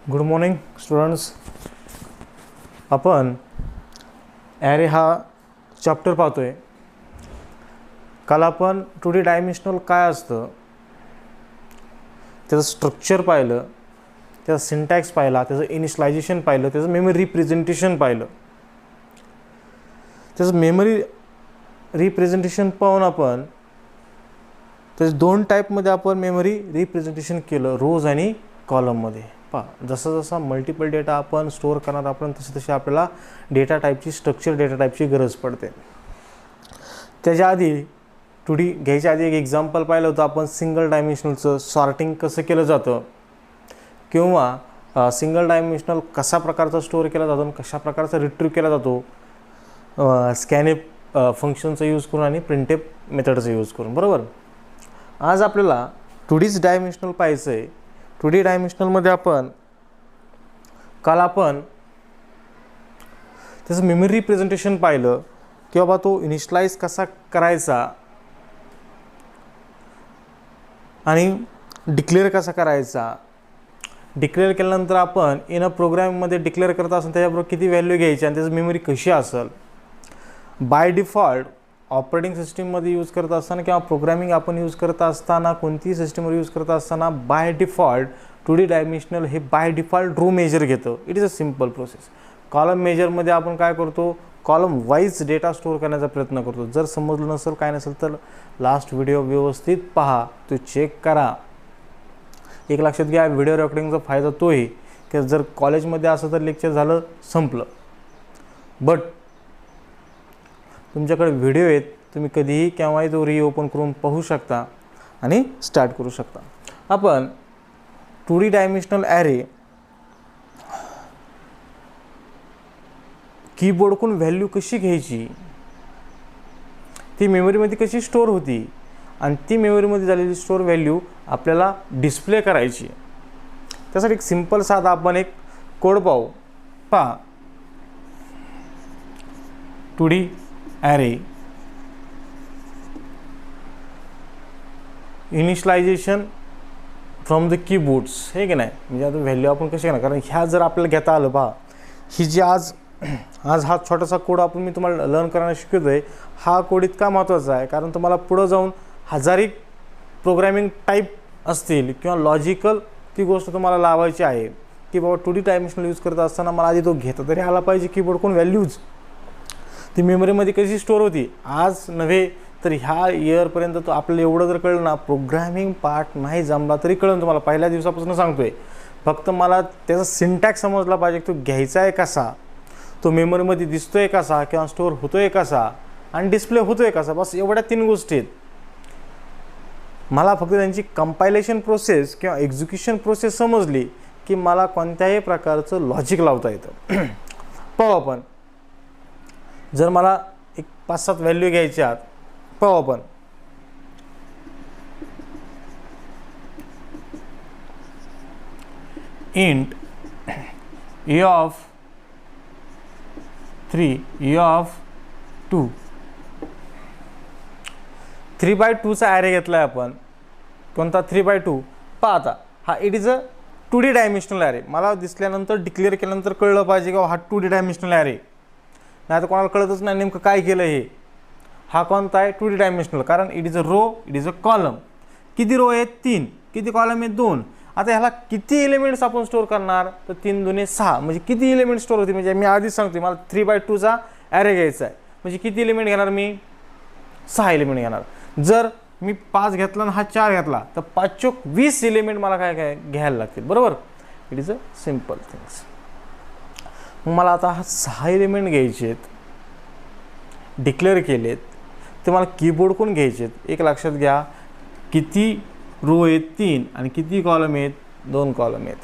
Good morning students. आपण array हा chapter पाहतोय. काल आपण 2D डायमेन्शनल काय असतं त्याचं स्ट्रक्चर पाहिलं, त्याचा सिंटॅक्स पाहिला, त्याचं इनिशियलायझेशन पाहिलं, त्याचं मेमरी रिप्रेझेंटेशन पाहिलं. त्याचं मेमरी रिप्रेझेंटेशन पाहून आपण त्याचे दोन टाईपमध्ये आपण मेमरी रिप्रेझेंटेशन केलं, रोज आणि कॉलममध्ये. पहा, जसं जसा मल्टिपल डेटा आपण स्टोअर करणार आपण तसे आपल्याला डेटा टाईपची स्ट्रक्चर डेटा टाईपची गरज पडते. त्याच्या आधी 2D घ्यायच्या आधी एक एक्झाम्पल पाहिलं होतं आपण सिंगल डायमेन्शनलचं सॉर्टिंग कसं केलं जातं किंवा सिंगल डायमेन्शनल कशा प्रकारचा स्टोअर केला जातो आणि कशा प्रकारचा रिट्रीव्ह केला जातो स्कॅनएफ फंक्शनचा यूज करून आणि प्रिंटएफ मेथडचा यूज करून. बरोबर. आज आपल्याला 2Dच डायमेन्शनल पाहायचं आहे. 2D डायमेन्शनलमध्ये आपण काल त्याचं मेमरी रिप्रेझेंटेशन पाहिलं की बाबा तो इनिशियलाइज कसा करायचा आणि डिक्लेअर कसा करायचा. डिक्लेअर केल्यानंतर आपण इन अ प्रोग्राममध्ये डिक्लेअर करत असेल त्याच्याबरोबर किती व्हॅल्यू घ्यायची आणि त्याची मेमरी कशी असेल. बाय डिफॉल्ट ऑपरेटिंग सिस्टीममध्ये यूज करत असताना किंवा प्रोग्रामिंग आपण यूज करत असताना कोणतीही सिस्टीमवर यूज करत असताना बाय डिफॉल्ट 2D डायमेन्शनल हे बाय डिफॉल्ट रो मेजर घेतं. It is a simple process. Column मेजरमध्ये आपण काय करतो, कॉलम वाईज डेटा स्टोअर करण्याचा प्रयत्न करतो. जर समजलं नसेल काय नसेल तर लास्ट व्हिडिओ व्यवस्थित पहा, तो चेक करा. एक लक्षात घ्या, व्हिडिओ रेकॉर्डिंगचा फायदा तो आहे की जर कॉलेजमध्ये असं तर लेक्चर झालं संपलं, बट तुमच्याकडे व्हिडिओ आहेत, तुम्ही कधीही केव्हाही तो रिओपन करून पाहू शकता आणि स्टार्ट करू शकता. आपण 2D डायमेन्शनल ॲरे कीबोर्डकडून व्हॅल्यू कशी घ्यायची, ती मेमरीमध्ये कशी स्टोअर होती आणि ती मेमरीमध्ये झालेली स्टोअर व्हॅल्यू आपल्याला डिस्प्ले करायची. त्यासाठी एक सिंपल साधा आपण एक कोड पाहू. पहा, 2D array initialization from the keyboards, हे की नाही. म्हणजे आता व्हॅल्यू आपण कशी घेणार, कारण ह्या जर आपल्याला घेता आलं, पहा ही जी आज हा छोटासा कोड मी तुम्हाला लर्न करायला शिकवतो आहे. हा कोड इतका महत्त्वाचा आहे कारण तुम्हाला पुढं जाऊन हजारिक प्रोग्रॅमिंग टाईप असतील किंवा लॉजिकल ती गोष्ट तुम्हाला लावायची आहे की बाबा 2D डायमेन्शनल यूज करत असताना मला आधी तो घेता तरी आला पाहिजे कीबोर्डकडून व्हॅल्यूज, ती मेमरीमध्ये कशी स्टोअर होती. आज नव्हे तर ह्या इयरपर्यंत तो आपल्याला एवढं जर कळलं ना, प्रोग्रॅमिंग पार्ट नाही जमला तरी कळलं तुम्हाला, पहिल्या दिवसापासून सांगतोय. फक्त मला त्याचा सिंटॅक्स समजला पाहिजे, तो घ्यायचा आहे कसा, तो मेमरीमध्ये दिसतोय कसा किंवा स्टोअर होतोय कसा आणि डिस्प्ले होतोय कसा. बस एवढ्या 3 गोष्टी आहेत. मला फक्त त्यांची कंपायलेशन प्रोसेस किंवा एक्झिक्युशन प्रोसेस समजली की मला कोणत्याही प्रकारचं लॉजिक लावता येतं. पाहू आपण, जर मला एक 5-7 व्हॅल्यू घ्यायच्या, पाहू आपण. Int a of 3 a of 2 3/2चा ॲरे घेतला आहे आपण. कोणता 3/2. पहा आता हा it is a 2D dimensional array. मला दिसल्यानंतर डिक्लेअर केल्यानंतर कळलं पाहिजे की हा 2D डायमेन्शनल ॲरे, नाही तर कोणाला कळतच नाही नेमकं काय केलं हे. हा कोणता आहे 2D डायमेन्शनल, कारण it is a row, it is a column. किती रो आहेत 3, किती कॉलम आहेत 2. आता ह्याला किती एलिमेंट्स आपण स्टोअर करणार, तर 3 2 6, म्हणजे किती एलिमेंट स्टोअर होते. म्हणजे मी आधीच सांगते मला 3/2चा ॲरे घ्यायचा आहे, म्हणजे किती एलिमेंट घेणार मी, 6 एलिमेंट घेणार. जर मी 5 घेतला आणि हा 4 घेतला तर 5 चोक 20 एलिमेंट मला काय घ्यायला लागतील. बरोबर. It is a simple things. मग मला आता हा 6 एलिमेंट घ्यायचे आहेत, डिक्लेअर केलेत, ते मला कीबोर्डकडून घ्यायचे आहेत. एक लक्षात घ्या, किती रो आहेत 3 आणि किती कॉलम आहेत 2 कॉलम आहेत.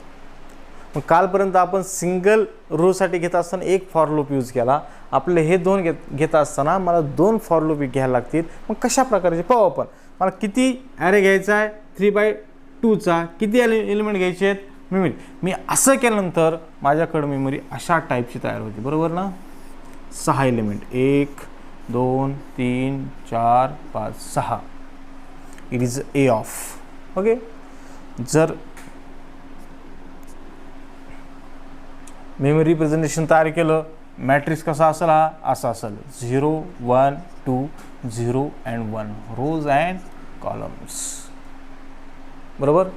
मग कालपर्यंत आपण सिंगल रोसाठी घेत असताना एक फॉर लूप यूज केला. आपले हे 2 घेत असताना मला 2 फॉर लूप घ्यायला लागतील. मग कशा प्रकारचे पाहू आपण. मला किती ॲरे घ्यायचा आहे 3/2चा, किती एलिमेंट घ्यायचे आहेत मेमरी. मी असं केल्यानंतर माझ्याकडं मेमरी अशा टाईपची तयार होती. बरोबर ना. 6 element, 1 2 3 4 5 6. It is a of. Okay. जर मेमरी रिप्रेझेंटेशन तयार केलं, मॅट्रिक्स कसा असेल, हा असा असेल 0 1 2 0 and 1 रोज अँड कॉलम्स, बरोबर.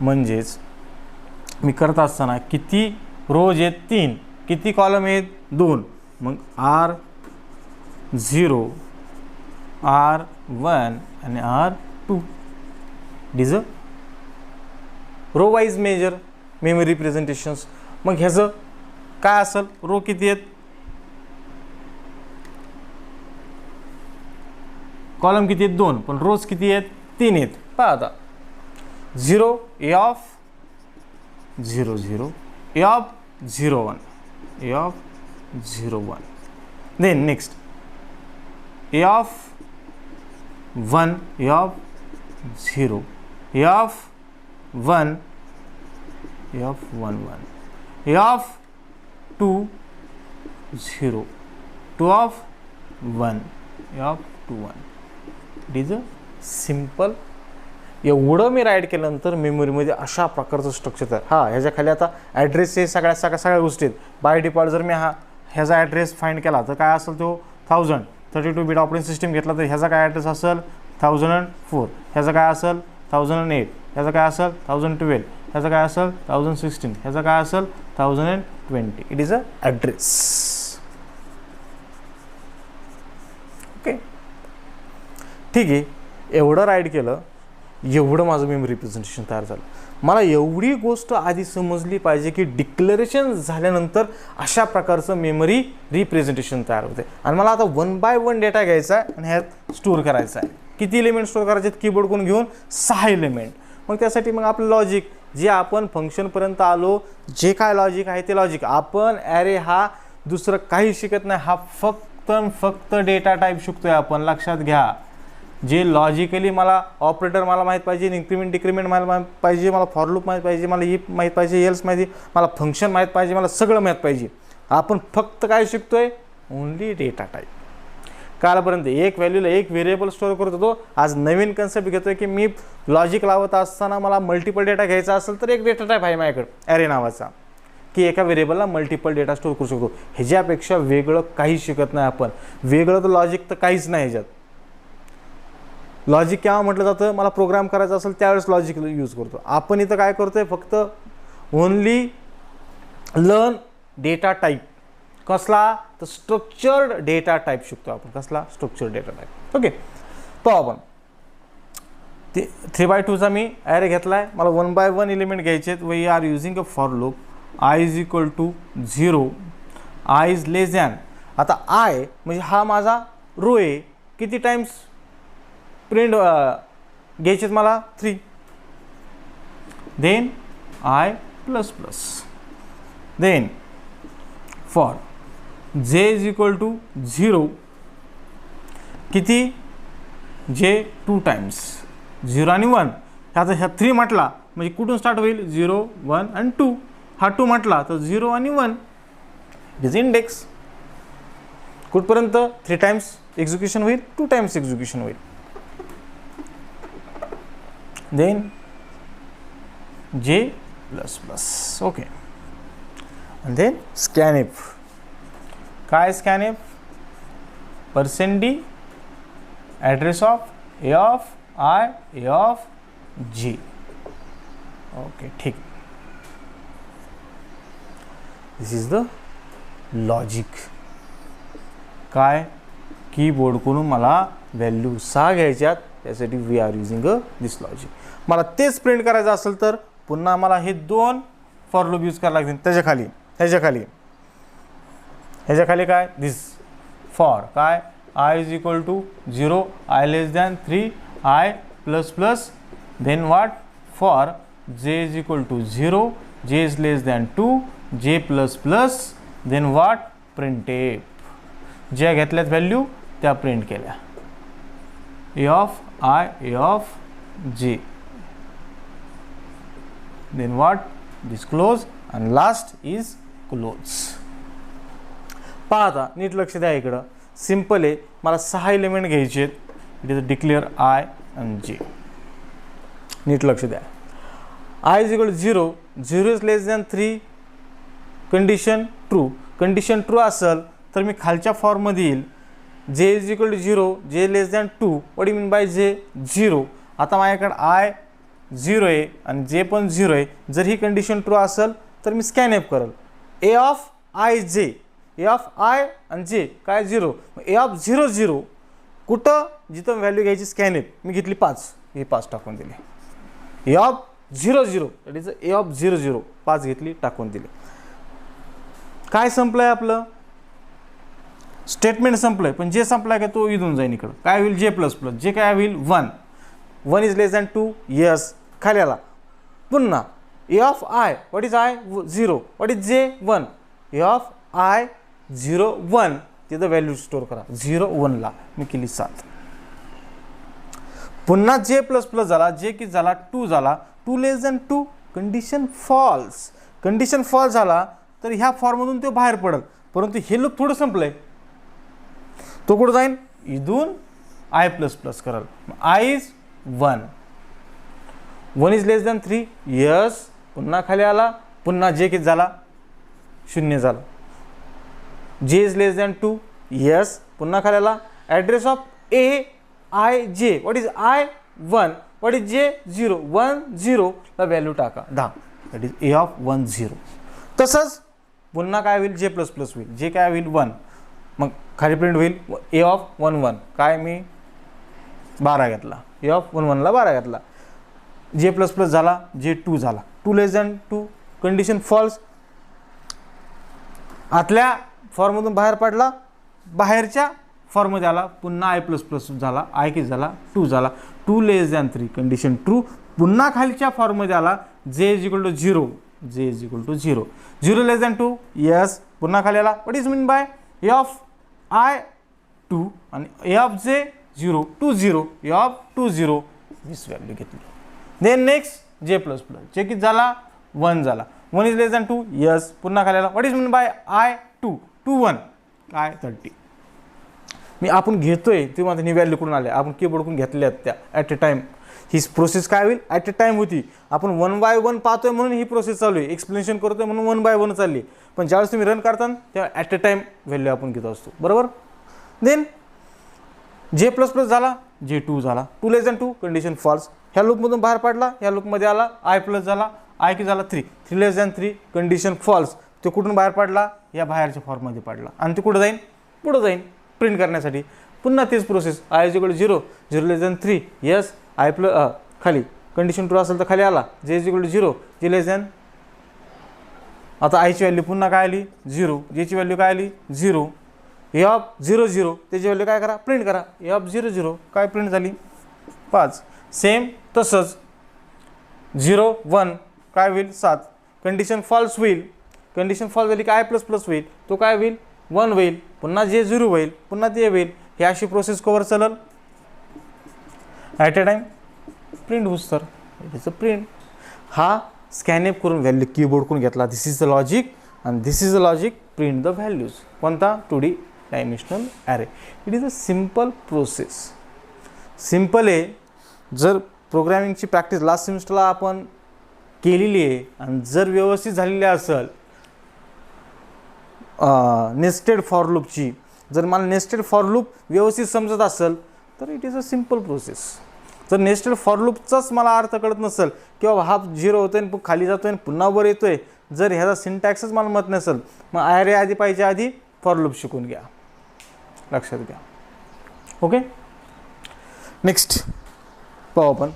म्हणजेच मी करत असताना किती रोज आहेत 3, किती कॉलम आहेत 2, मग R0 R1 आणि R2 is a row wise major memory representations. मग ह्याचं काय असेल, रो किती आहेत, कॉलम किती आहेत 2, पण रोज किती आहेत 3 आहेत. पहा आता 0 A of 0 0 A of 0 1 A of 0 1, then next A of 1 A of 0 A of 1 A of 1 1 A of 2 0 2 of 1 A of 2 1. It is a simple. एवढं मी राईट केल्यानंतर मेमरीमध्ये अशा प्रकारचं स्ट्रक्चर आहे. हां, ह्याच्या खाली आता ॲड्रेस हे सगळ्या गोष्टी आहेत. बाय डिफॉल्ट जर मी ह्याचा ॲड्रेस फाइंड केला तर काय असेल, तो 1032 बिट ऑपरेटिंग सिस्टीम घेतला तर ह्याचा काय ॲड्रेस असेल 1004, ह्याचा काय असेल 1008, ह्याचा काय असेल 1012, ह्याचा काय असेल 1016, ह्याचा काय असेल 1020. It is a address. Okay, ठीक आहे. एवढं राईट केलं, एवढं माझं मेमरी रिप्रेझेंटेशन तयार झालं. मला एवढी गोष्ट आधी समजली पाहिजे की डिक्लेरेशन झाल्यानंतर अशा प्रकारचं मेमरी रिप्रेझेंटेशन तयार होते. आणि मला आता 1 by 1 डेटा घ्यायचा आहे आणि ह्यात स्टोअर करायचा आहे. किती एलिमेंट स्टोअर करायचे आहेत, कीबोर्डकडून घेऊन 6 एलिमेंट. मग त्यासाठी मग आपलं लॉजिक, जे आपण फंक्शनपर्यंत आलो, जे काय लॉजिक आहे ते लॉजिक. आपण ॲरे हा दुसरं काही शिकत नाही, हा फक्त डेटा टाईप शिकतोय आपण. लक्षात घ्या, जे लॉजिकली मला ऑपरेटर मला माहीत पाहिजे, इन्क्रीमेंट डिक्रीमेंट मला माहीत पाहिजे, मला फॉर लूप माहीत पाहिजे, मला इफ माहीत पाहिजे, एल्स माहिती, मला फंक्शन माहीत पाहिजे, मला सगळं माहीत पाहिजे. आपण फक्त काय शिकतोय, ओन्ली डेटा टाईप. कालपर्यंत एक व्हॅल्यूला एक व्हेरिएबल स्टोअर करत होतो. आज नवीन कन्सेप्ट घेतोय की मी लॉजिक लावत असताना मला मल्टिपल डेटा घ्यायचा असेल तर एक डेटा टाईप आहे माझ्याकडे ॲरे नावाचा, की एका व्हेरिएबलला मल्टिपल डेटा स्टोअर करू शकतो. ह्याच्यापेक्षा वेगळं काही शिकत नाही आपण. वेगळं तर लॉजिक तर काहीच नाही ह्याच्यात. लॉजिक केव्हा म्हटलं जातं, मला प्रोग्राम करायचा असेल त्यावेळेस लॉजिक यूज करतो. आपण इथं काय करतोय, फक्त ओन्ली लर्न डेटा टाईप. कसला, तर स्ट्रक्चर्ड डेटा टाईप शिकतो आपण. कसला, स्ट्रक्चर्ड डेटा टाईप. ओके, तो आपण 3x2चा मी ॲरे घेतला आहे. मला 1 by 1 एलिमेंट घ्यायचे आहेत. We are using a for loop. i is equal to 0, i is less than. आता i म्हणजे हा माझा रो आहे. किती टाइम्स प्रिंट घ्यायचे मला 3. Then i plus plus. Then for j is equal to 0, किती, j 2 टाइम्स 0 आणि 1. ह्याचा ह्या 3 म्हटला म्हणजे कुठून स्टार्ट होईल, 0 1 आणि 2. हा 2 म्हटला तर 0 आणि 1. It is index. कुठपर्यंत 3 टाइम्स एक्झिक्युशन होईल, 2 टाइम्स एक्झिक्युशन होईल. Then j plus plus. Okay, आणि देन स्कॅनएफ. काय scanf, %d address of a of i a of j. Okay, ठीक. This is the logic. काय, कीबोर्डकडून मला व्हॅल्यू 6 घ्यायच्यात, त्यासाठी we are using this logic. मला तेच प्रिंट करायचं असेल तर पुन्हा मला हे 2 फॉर लूप यूज करायला लागतील. ह्याच्याखाली काय, दिस फॉर काय, i is equal to 0, i less than 3, i plus plus. Then what, for j is equal to 0, j is less than 2, j plus plus. Then what, printf. ज्या घेतल्यात value त्या print केल्या. a of i a of j. then what, this close and last is close. पहा आता नीट लक्ष द्या. इकडं simple आहे, मला 6 एलिमेंट घ्यायचे आहेत. It is declare i and j. नीट लक्ष द्या. i is equal to 0, 0 is less than 3, condition true असेल तर मी खालच्या फॉर्ममध्ये येईल जे इज इक्वल टू 0, जे less than 2. What you mean by J 0. आता माझ्याकडे आय 0 आहे आणि जे पण 0 आहे. जर ही कंडिशन ट्रू असेल तर मी स्कॅनएफ करेल ए ऑफ आय जे, ए ऑफ आय आणि जे काय 0. ए ऑफ 0 0 कुठं जिथं व्हॅल्यू घ्यायची स्कॅनएफ मी घेतली 5, हे 5 टाकून दिले. A of 0 0 that is a of 0 0 5 घेतली टाकून दिले. काय संपलं आहे आपलं स्टेटमेंट संपलं आहे. पण जे संपलं आहे का तो इथून जाईन इकडं. काय होईल जे प्लस प्लस जे काय होईल 1 इज लेस दॅन 2 यस खाली आला. पुन्हा a of I what is I 0 what is J 1 a of I 0 1 तिथं व्हॅल्यू स्टोअर करा 0 1 ला मी केली 7. पुन्हा जे प्लस प्लस झाला जे की झाला 2 झाला 2 लेस दॅन 2 कंडिशन फॉल्स झाला तर ह्या फॉर्ममधून तो बाहेर पडेल. परंतु हे लूप थोडं संपलंय तो कुठं जाईन इथून आय प्लस प्लस कराल I is 1 is less than 3 yes पुन्हा खाली आला. पुन्हा जे किती झाला 0 झाला. जे इज लेस दॅन 2 यस पुन्हा खाली आला. ॲड्रेस ऑफ ए आय जे what is I 1 what is जे 0 1 0 ला व्हॅल्यू टाका 10 दॅट इज ए ऑफ 1 0. तसंच पुन्हा काय होईल जे प्लस प्लस होईल जे काय होईल 1 मग खाली प्रिंट होईल ए ऑफ 1 1 काय मी 12 घेतला ए ऑफ 1 1 ला 12 घेतला. जे प्लस प्लस झाला जे 2 झाला 2 लेस दॅन 2 कंडिशन फॉल्स. आतल्या फॉर्ममधून बाहेर पडला बाहेरच्या फॉर्ममध्ये आला पुन्हा आय प्लस प्लस झाला आय किती झाला 2 झाला 2 लेस दॅन 3 कंडिशन ट्रू. पुन्हा खालच्या फॉर्ममध्ये आला जे is equal to 0 j is equal to 0 0 less than 2 yes पुन्हा खाली आला. What is mean by a of i 2 आणि ए ऑफ जे 0 2 0 ए ऑफ 2 0 हीच व्हॅल्यू घेतली. देन नेक्स्ट जे प्लस प्लस जे किती झाला 1 झाला 1 इज लेस दॅन 2 यस पुन्हा खाली आला. What is mean bye I 2 2 1 काय 30. मी आपण घेतोय तेव्हा ही व्हॅल्यू कुठून आल्या आपण कीबोर्डकडून घेतल्या त्या at a time. He process काय होईल ॲट अ टाइम होती. आपण 1 बाय 1 पाहतोय म्हणून ही प्रोसेस चालू आहे एक्सप्लेनेशन करतोय म्हणून 1 बाय 1 चालली. पण ज्यावेळेस तुम्ही रन करता तेव्हा ॲट अ टाइम व्हॅल्यू आपण घेत असतो बरोबर. देन जे प्लस प्लस झाला जे 2 झाला 2 लेस दॅन 2 कंडिशन फॉल्स. ह्या लूपमधून बाहेर पडला ह्या लूपमध्ये आला आय प्लस झाला आय की झाला 3 लेस दॅन 3 कंडिशन फॉल्स. तो कुठून बाहेर पडला या बाहेरच्या फॉर्ममध्ये पडला आणि ते कुठं जाईन पुढं जाईन प्रिंट करण्यासाठी. पुन्हा तीच process i is equal to 0 less than 3 yes i plus खाली कंडिशन ट्रू असेल तर खाली आला जे इज इक्वल टू 0 जे लेस दॅन. आता आयची व्हॅल्यू पुन्हा काय आली 0 जेची व्हॅल्यू काय आली 0 ए ऑफ 0 0 त्याची व्हॅल्यू काय करा प्रिंट करा ए ऑफ 0 0 काय प्रिंट झाली 5. सेम तसंच 0 1 काय होईल 7 कंडिशन फॉल्स होईल. कंडिशन फॉल्स झाली काय प्लस प्लस होईल तो काय होईल 1 होईल पुन्हा जे 0 होईल पुन्हा ते होईल. ही अशी प्रोसेस कवर चालेल ॲट अ टाइम प्रिंट होऊस तर त्याचं प्रिंट. हा स्कॅनएप करून व्हॅल्यू कीबोर्डकडून घेतला. This is the logic and this is the logic print the values. कोणता 2D dimensional array. It is a simple process. Simple आहे. जर प्रोग्रॅमिंगची प्रॅक्टिस लास्ट सेमिस्टरला आपण केलेली आहे आणि जर व्यवस्थित झालेली असेल नेस्टेड फॉर लूपची जर मला नेस्टेड फॉर लूप व्यवस्थित समजत असेल तर it is a simple process. जर नेस्टेड फॉर लूपचाच मला अर्थ कळत नसेल किंवा हा 0 होतोय आणि खाली जातोय आणि पुन्हा वर येतोय जर ह्याचा सिंटॅक्सच मला माहीत नसेल मग ॲरे आधी पाहिजे आधी फॉर लूप शिकून घ्या लक्षात घ्या. ओके नेक्स्ट पाहू आपण.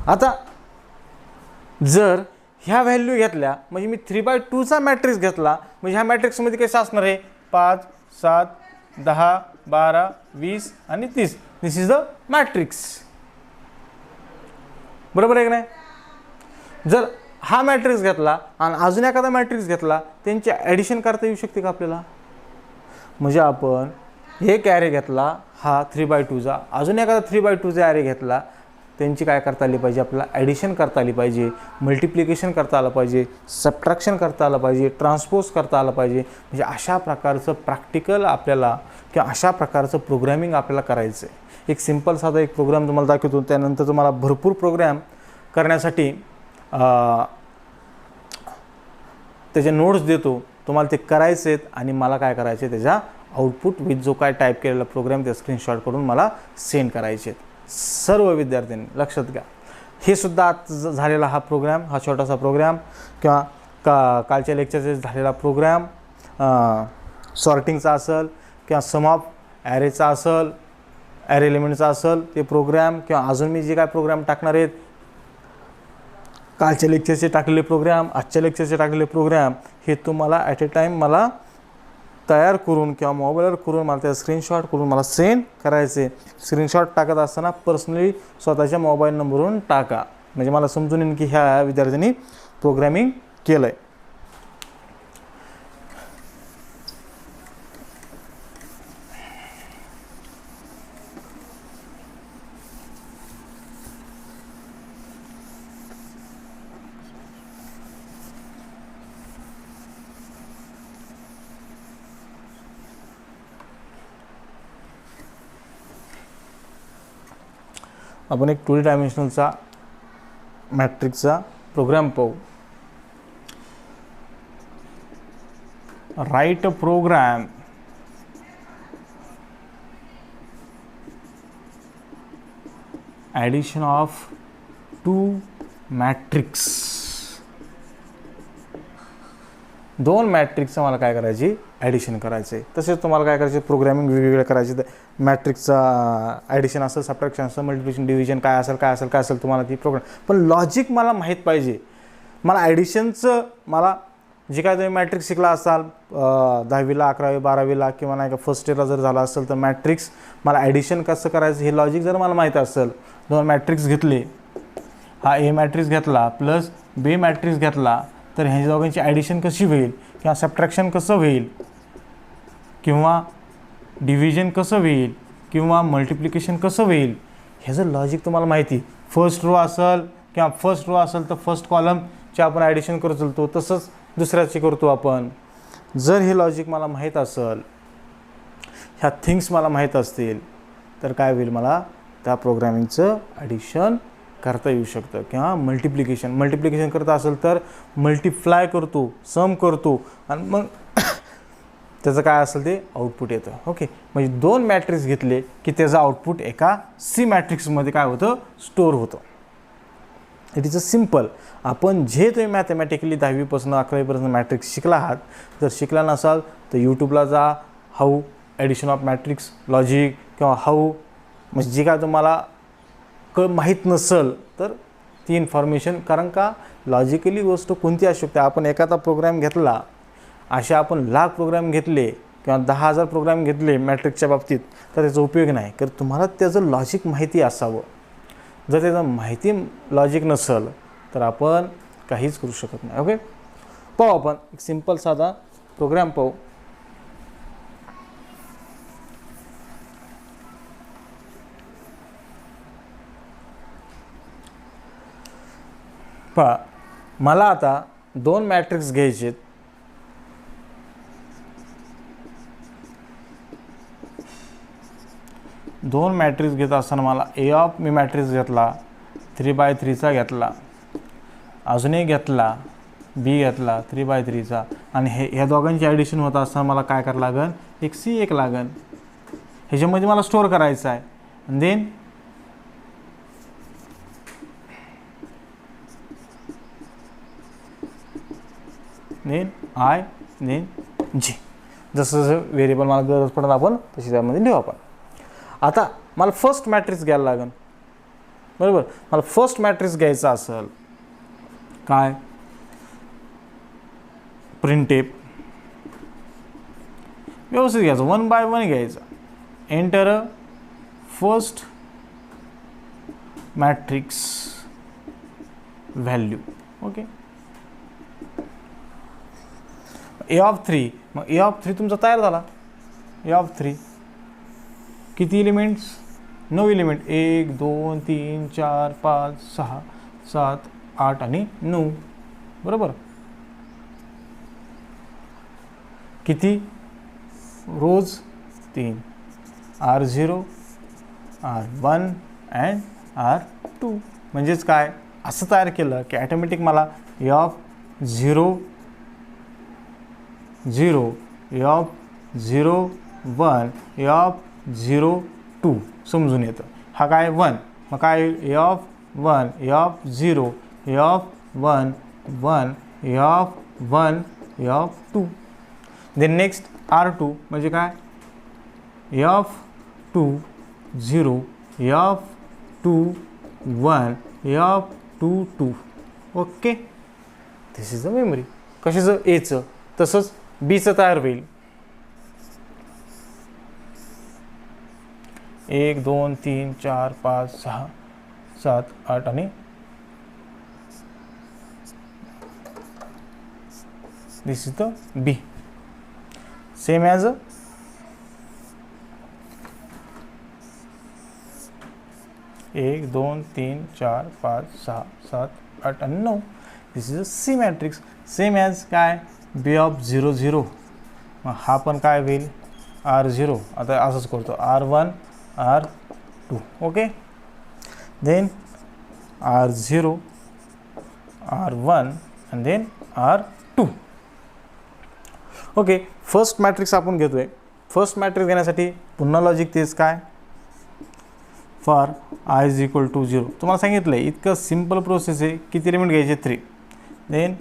आता जर ह्या व्हॅल्यू घेतल्या म्हणजे मी 3/2चा मॅट्रिक्स घेतला म्हणजे ह्या मॅट्रिक्समध्ये कसं असणार आहे 5 7 10 12 20 आणि 30 दिस इज द मॅट्रिक्स बरोबर आहे की नाही. जर हा मॅट्रिक्स घेतला आणि अजून एखादा मॅट्रिक्स घेतला त्यांची ॲडिशन करता येऊ शकते का आपल्याला. म्हणजे आपण एक ॲरे घेतला हा 3/2चा अजून एखादा 3/2चा ॲरे घेतला त्यांची काय करता आली पाहिजे आपल्याला ॲडिशन करता आली पाहिजे मल्टिप्लिकेशन करता आलं पाहिजे सबट्रॅक्शन करता आलं पाहिजे ट्रान्सपोज करता आलं पाहिजे. म्हणजे अशा प्रकारचं प्रॅक्टिकल आपल्याला किंवा अशा प्रकारचं प्रोग्रॅमिंग आपल्याला करायचं आहे. एक सिम्पल साधा एक प्रोग्राम तुम्हाला दाखवतो त्यानंतर तुम्हाला भरपूर प्रोग्राम करण्यासाठी त्याचे नोट्स देतो, तुम्हाला ते करायचे आहेत आणि मला काय करायचे त्याच्या आउटपुट विथ जो काय टाईप केलेला प्रोग्राम ते स्क्रीनशॉट करून मला सेंड करायचे आहेत. सर्व विद्यार्थ्यांनी लक्षात घ्या. हे सुद्धा आज झालेला हा प्रोग्राम, हा छोटासा प्रोग्राम किंवा कालच्या लेक्चरचा झालेला प्रोग्राम सॉर्टिंगचा असेल किंवा सम ऑफ ॲरेचा असेल, ॲरे एलिमेंटचा असेल ते प्रोग्राम, किंवा अजून मी जे काय प्रोग्राम टाकणार आहेत कालच्या लेक्चरचे टाकलेले प्रोग्राम, आजच्या लेक्चरचे टाकलेले प्रोग्राम, हे तुम्हाला ॲट ए टाईम मला तयार करून किंवा मोबाईलवर करून मला त्या स्क्रीनशॉट करून मला सेंड करायचे. स्क्रीनशॉट टाकत असताना पर्सनली स्वतःच्या मोबाईल नंबरवरून टाका, म्हणजे मला समजून येईल की ह्या विद्यार्थ्यांनी प्रोग्रामिंग केलं आहे. आपण एक 2D डायमेन्शनलचा मॅट्रिक्सचा प्रोग्राम पाहू. Write a program addition of 2 matrix. 2 मॅट्रिक्सचं मला काय करायची ॲडिशन करायचे. तसेच तुम्हाला काय करायचे प्रोग्रामिंग वेगवेगळे करायचे. मॅट्रिक्सचा ॲडिशन असेल, सबट्रॅक्शन असेल, मल्टिप्लिकेशन, डिव्हिजन काय असेल तुम्हाला ती प्रोग्राम. पण लॉजिक मला माहीत पाहिजे. मला ॲडिशनचं मला जे काय तुम्ही मॅट्रिक्स शिकला असाल 10वीला 11वी 12वीला किंवा नाही का फर्स्ट इयरला जर झाला असेल तर मॅट्रिक्स मला ॲडिशन कसं करायचं हे लॉजिक जर मला माहीत असेल. 2 मॅट्रिक्स घेतले, हा ए मॅट्रिक्स घेतला प्लस बी मॅट्रिक्स घेतला तर ह्या दोघांची ॲडिशन कशी होईल किंवा सबट्रॅक्शन कसं होईल किंवा डिव्हिजन कसं होईल किंवा मल्टिप्लिकेशन कसं होईल ह्याचं लॉजिक तुम्हाला माहिती. फर्स्ट रो असेल किंवा फर्स्ट रो असेल तर फर्स्ट कॉलमचे आपण ॲडिशन करू चलतो, तसंच दुसऱ्याची करतो आपण. जर हे लॉजिक मला माहीत असेल, ह्या थिंग्स मला माहीत असतील तर काय होईल, मला त्या प्रोग्रामिंगचं ॲडिशन करता येऊ शकतं. किंवा मल्टिप्लिकेशन करता असेल तर मल्टिप्लाय करतो, सम करतो आणि मग त्याचं काय असेल ते आउटपुट येतं. ओके, म्हणजे 2 मॅट्रिक्स घेतले की त्याचं आउटपुट एका सी मॅट्रिक्समध्ये काय होतं स्टोअर होतं. It is a simple. आपण जे तुम्ही मॅथमॅटिकली 10वीपासून 11वीपर्यंत मॅट्रिक्स शिकला आहात, जर शिकला नसाल तर यूट्यूबला जा, how addition of matrix logic किंवा हाऊ, म्हणजे जे काय तुम्हाला माहीत नसेल तर ती इन्फॉर्मेशन, कारण का लॉजिकली गोष्ट कोणती असू शकते. आपण एखादा प्रोग्राम घेतला, असे आपण लाख प्रोग्राम घेतले किंवा 10,000 प्रोग्राम घेतले मॅट्रिक्सच्या बाबतीत तर त्याचा उपयोग नाही, तर तुम्हाला त्याचं लॉजिक माहिती असावं. जर त्याचं माहिती लॉजिक नसेल तर आपण काहीच करू शकत नाही. ओके, पाहू आपण एक सिम्पल साधा प्रोग्राम पाहू. पहा, मला आता 2 मॅट्रिक्स घ्यायचे. 2 मॅट्रिक्स घेत असताना मला ए ऑफ मी मॅट्रिक्स घेतला 3/3चा घेतला, अजून एक घेतला बी घेतला 3/3चा, आणि ह्या दोघांची ॲडिशन होत असताना मला काय करावं लागेल, एक सी एक लागेल. ह्याच्यामध्ये मला स्टोअर करायचं आहे. आणि देन आय देन जे, जसं जसं व्हेरिएबल मला गरज पडत आपण तशी त्यामध्ये लिहू आपण. आता मला फर्स्ट मॅट्रिक्स घ्यायला लागेल, बरोबर. मला फर्स्ट मॅट्रिक्स घ्यायचा असेल काय, प्रिंटेप व्यवस्थित घ्यायचं, 1 by 1 घ्यायचं. Enter first matrix value. Okay, a of 3. मग ए ऑफ 3 तुमचा तयार झाला. ए ऑफ 3 किती एलिमेंट्स, 9 एलिमेंट, 1 2 3 4 5 6 7 8 आणि 9, बरोबर. किती रोज 3, R0 R1 अँड R2. म्हणजेच काय, असं तयार केलं की ॲटोमॅटिक मला ए ऑफ 0 0 ऑफ 0 1 ऑफ 0 2 समजून येतं. हा काय 1, मग काय a of 1 a of 0 a of 1 1 a of 1 a of 2. Then next R2 म्हणजे काय a of 2 0 a of 2 1 a of 2 2. Okay, this is the memory. कशाचं एचं, तसंच बीचं तयार होईल. 1 2 3 4 5 6 7 8 आणि this is the B. Same as 1 2 3 4 5 6 7 8 आणि 9. This is a C matrix. Same as काय बी ऑफ 0 0. मग हा पण काय होईल R0. आता असंच करतो R1 R2. Okay, then R0 R1 आणि then R2. Okay, first matrix आपण घेतोय. फर्स्ट मॅट्रिक्स घेण्यासाठी पुन्हा लॉजिक तेच काय for I is equal to 0. तुम्हाला सांगितलं आहे इतकं सिम्पल प्रोसेस आहे. किती एलिमेंट घ्यायचे 3. देन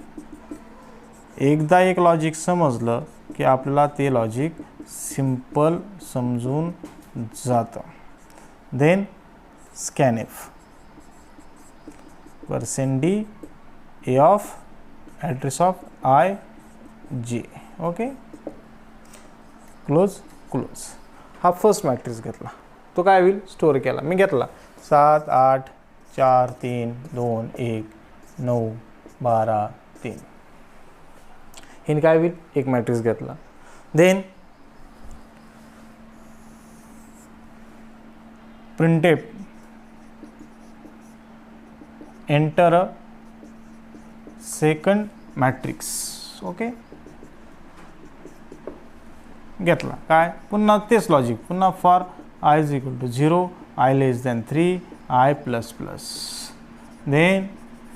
एकदा एक लॉजिक समजलं की आपल्याला ते लॉजिक सिम्पल समजून जातं. Then scanf % D a of address of I J. Okay, close close. हा फर्स्ट मॅट्रिक्स घेतला, तो काय होईल स्टोअर केला. मी घेतला 7 8 4 3 2 1 9 12 3. हे काय होईल एक मॅट्रिक्स घेतला. Then printf enter a second matrix. Okay, घेतला काय पुन्हा तेच लॉजिक. पुन्हा for I is equal to 0 I less than 3 I plus plus. Then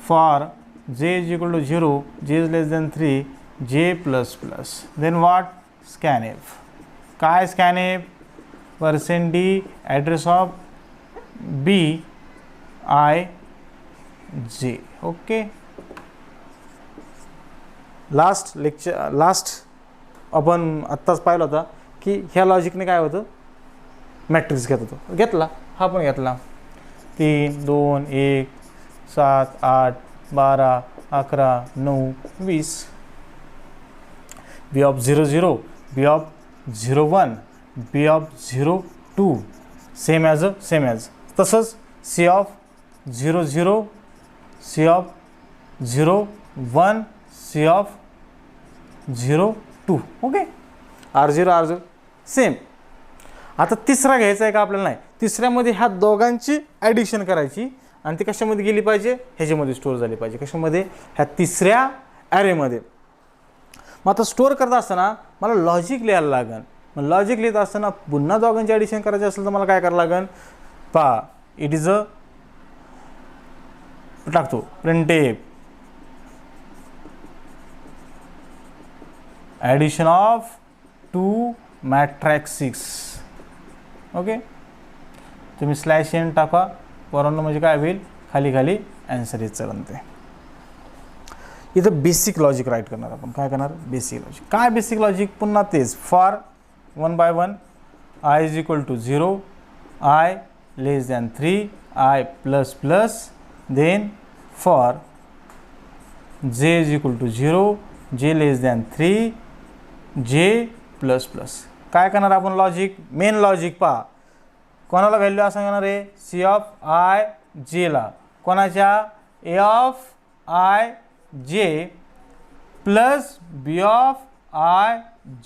for J is equal to 0 J is less than 3 J plus plus. Then what scanf. काय scanf % D address of B I J. Okay, last आपण आत्ताच पाहिलं होता की ह्या लॉजिकने काय होतं मॅट्रिक्स घेत होतो. घेतला, हा पण घेतला. 3 2 1 7 8 12 11 9 20. B of 0 0 B of 0 1 B of 0 2 same as तसंच C of 0 0 C of 0 1 C of 0 2. Okay, R0 same. आता तिसरा घ्यायचा आहे का आपल्याला नाही. तिसऱ्यामध्ये ह्या दोघांची ॲडिशन करायची आणि ती कशामध्ये गेली पाहिजे ह्याच्यामध्ये स्टोअर झाली पाहिजे. कशामध्ये ह्या तिसऱ्या ॲरेमध्ये. मग आता स्टोअर करत असताना मला लॉजिक लिहायला लागेल. मग लॉजिक लिहित असताना पुन्हा दोघांची ॲडिशन करायची असेल तर मला काय करावं लागेल पहा. इट इज अ टाकतो प्रिंटेप ॲडिशन ऑफ 2 मॅट्रिक्स. ओके, तुम्ही /n टाका पोरांनो, म्हणजे काय होईल खाली खाली ॲन्सर येत चालते. इथं बेसिक लॉजिक राईट करणार आपण. काय करणार बेसिक लॉजिक. काय बेसिक लॉजिक पुन्हा तेच for 1 by 1 I is equal to 0 I less than 3 I plus plus. Then for J is equal to 0 J less than 3 J plus plus. काय करणार आपण लॉजिक मेन लॉजिक पहा. कोणाला value असं घेणार आहे C ऑफ I J ला. कोणाच्या A of I J plus B of I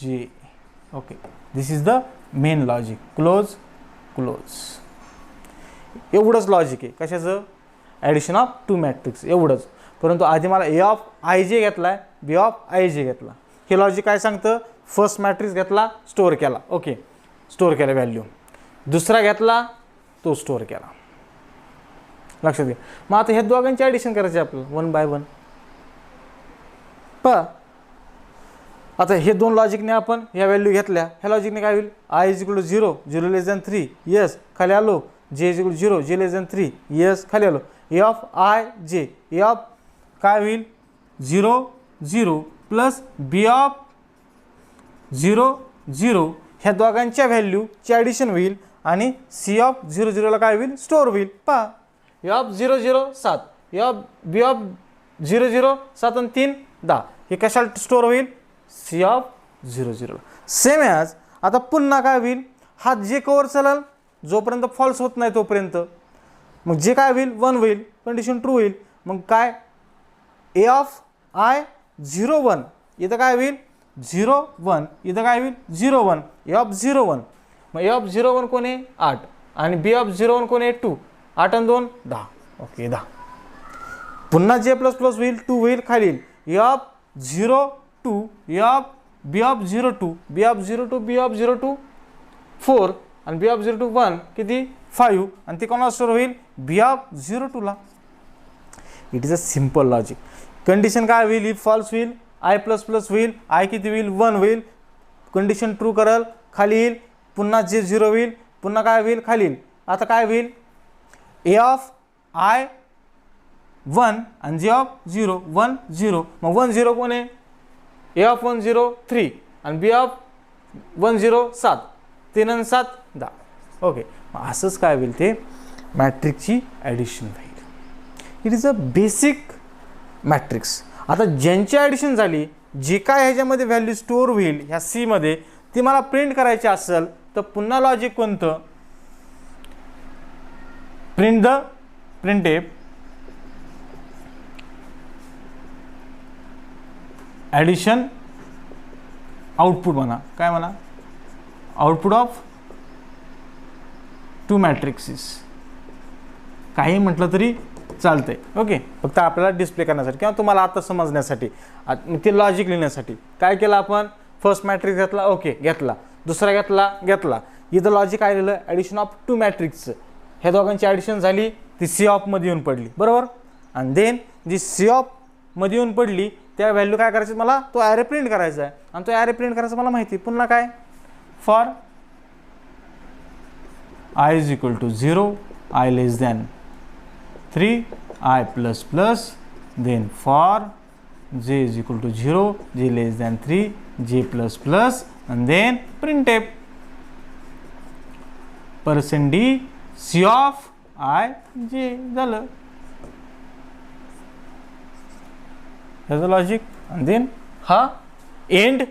J. Okay, this is the main logic. Close close. एवढंच लॉजिक आहे कशाचं ॲडिशन ऑफ 2 मॅट्रिक्स एवढंच. परंतु आधी मला A ऑफ I J घेतला आहे B ऑफ I J घेतला. हे लॉजिक काय सांगतं फर्स्ट मॅट्रिक्स घेतला स्टोअर केला. ओके, स्टोअर केला व्हॅल्यू. दुसरा घेतला तो स्टोअर केला. लक्षात घ्या. मग आता ह्या दोघांची ॲडिशन करायची आपल्याला 1 by 1. आता हे दोन लॉजिकने आपण ह्या व्हॅल्यू घेतल्या, ह्या लॉजिकने काय होईल, i is equal to 0, 0 less than 3, yes खाली आलो, जे इज इक्वल टू 0, जे लेस दॅन 3, येस खाली आलो, ए ऑफ आय जे, ए ऑफ काय होईल 0 0 प्लस बी ऑफ 0 0, ह्या दोघांच्या व्हॅल्यूची ॲडिशन होईल आणि सी ऑफ 0 0ला काय होईल स्टोअर होईल. पहा a of 0 0 7, a of B of 0 0 7 आणि 3 10, हे कशाला स्टोअर होईल सी ऑफ 0 0. सेम ॲज आता पुन्हा काय होईल, हा जे कवर चालेल जोपर्यंत फॉल्स होत नाही तोपर्यंत, मग जे काय होईल 1 होईल, कंडिशन ट्रू होईल. मग काय ए ऑफ आय 0 1, इथं काय होईल 0 1, इथं काय होईल 0 1, ए ऑफ 0 1. मग ए ऑफ 0 1 कोण आहे 8 आणि बी ऑफ 0 1 कोण आहे 2, 8 आणि 2 10, ओके 10. पुन्हा जे प्लस प्लस होईल 2 होईल खाली येईल, a of 0 2, a of B of 0 2, B of 0 2, B of 0 2 4 आणि बी ऑफ 0 2 1 किती 5, आणि ते कोणाला स्टोअर होईल बी ऑफ 0 2 ला. It is a simple logic. Condition काय होईल, इफ फॉल्स होईल आय प्लस प्लस होईल, आय किती होईल 1 होईल, कंडिशन ट्रू करल खाली येईल, पुन्हा जे 0 होईल, पुन्हा काय होईल खाली येईल. आता काय होईल ए ऑफ आय 1 आणि जे ऑफ 0 1 0, मग 1 0 कोण आहे ए ऑफ 1 0 3 आणि बी ऑफ 1 0 7, 3 आणि 7 10, ओके. मग असंच काय होईल ते मॅट्रिक्सची ॲडिशन होईल. It is a basic matrix. आता ज्यांची ॲडिशन झाली, जे काय ह्याच्यामध्ये व्हॅल्यू स्टोअर होईल ह्या सीमध्ये, ती मला प्रिंट करायची असेल तर पुन्हा लॉजिक कोणतं, print the printf addition output म्हणा, काय म्हणा आउटपुट ऑफ टू मॅट्रिक्सेस, काही म्हटलं तरी चालतंय. ओके, फक्त आपल्याला डिस्प्ले करण्यासाठी किंवा तुम्हाला आता समजण्यासाठी, ते लॉजिक लिहिण्यासाठी काय केलं आपण, फर्स्ट मॅट्रिक्स घेतला, ओके घेतला, दुसरा घेतला, इथं लॉजिक काय लिहिलं ॲडिशन ऑफ टू मॅट्रिक्सचं, ह्या दोघांची ॲडिशन झाली ती सी ऑफमध्ये येऊन पडली बरोबर. आणि देन जी सी ऑफमध्ये येऊन पडली त्या व्हॅल्यू काय करायचं, मला तो ॲरे प्रिंट करायचा आहे, आणि तो ॲरे प्रिंट करायचा मला माहिती. पुन्हा काय for i is equal to 0, i less than 3, i plus plus, then for j is equal to 0, जे less than 3, j plus plus, and then printf % d c of I j झालं. ह्याचं logic. and then हा end.